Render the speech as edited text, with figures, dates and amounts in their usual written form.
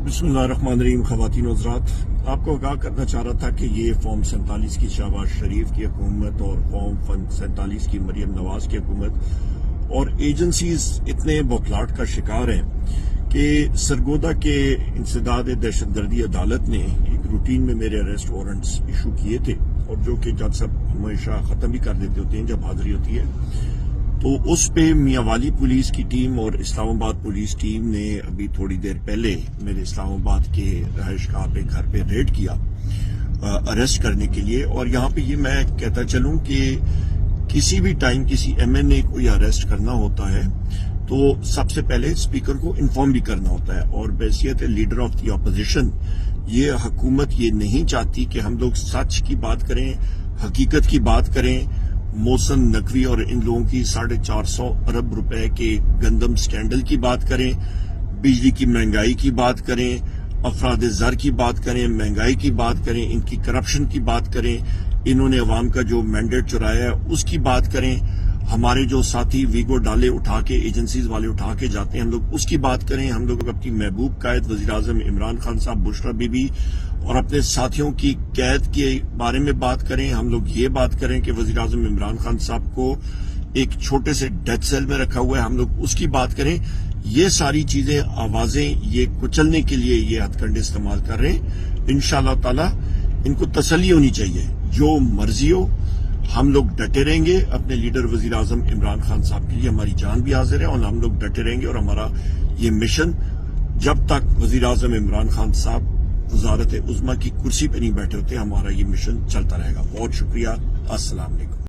बिस्मिल्लाहिर्रहमानिर्रहीम। ख़वातीन और हज़रात, आपको आगाह करना चाह रहा था कि ये फॉर्म 47 की शहबाज शरीफ की हुकूमत और फॉर्म 47 की मरियम नवाज की हुकूमत और एजेंसीज इतने बौखलाहट का शिकार हैं कि सरगोदा के इंसदाद दहशतगर्दी अदालत ने एक रूटीन में मेरे अरेस्ट वारंट्स इशू किए थे, और जो कि जज साहब हमेशा ख़त्म भी कर देते होते हैं जब हाजिरी होती है। तो उस पे मियांवाली पुलिस की टीम और इस्लामाबाद पुलिस टीम ने अभी थोड़ी देर पहले मेरे इस्लामाबाद के रहायशगाह पे घर पे रेड किया अरेस्ट करने के लिए। और यहाँ पे ये मैं कहता चलूं कि किसी भी टाइम किसी एमएनए को या अरेस्ट करना होता है तो सबसे पहले स्पीकर को इन्फॉर्म भी करना होता है। और बैसियत लीडर ऑफ द अपोजिशन ये हुकूमत ये नहीं चाहती कि हम लोग सच की बात करें, हकीकत की बात करें। मोहसिन नकवी और इन लोगों की 450 अरब रुपए के गंदम स्कैंडल की बात करें, बिजली की महंगाई की बात करें, अफराद ज़र की बात करें, महंगाई की बात करें, इनकी करप्शन की बात करें, इन्होंने अवाम का जो मैंडेट चुराया है उसकी बात करें, हमारे जो साथी वीगो डाले उठा के एजेंसीज वाले उठा के जाते हैं हम लोग उसकी बात करें, हम लोग अपनी महबूब कायद वज़ीर आज़म इमरान खान साहब, बुशरा बीबी और अपने साथियों की कैद के बारे में बात करें, हम लोग ये बात करें कि वज़ीर आज़म इमरान खान साहब को एक छोटे से डेथ सेल में रखा हुआ है, हम लोग उसकी बात करें। ये सारी चीजें, आवाजें ये कुचलने के लिए ये हथकंडे इस्तेमाल कर रहे हैं। इंशाअल्लाह ताला इनको तसल्ली होनी चाहिए, जो मर्जी हो हम लोग डटे रहेंगे अपने लीडर वज़ीर आज़म इमरान खान साहब के लिए। हमारी जान भी हाजिर है और हम लोग डटे रहेंगे, और हमारा ये मिशन जब तक वज़ीर आज़म इमरान खान साहब वज़ारत उज़्मा की कुर्सी पे नहीं बैठे होते, हमारा ये मिशन चलता रहेगा। बहुत शुक्रिया। अस्सलाम वालेकुम।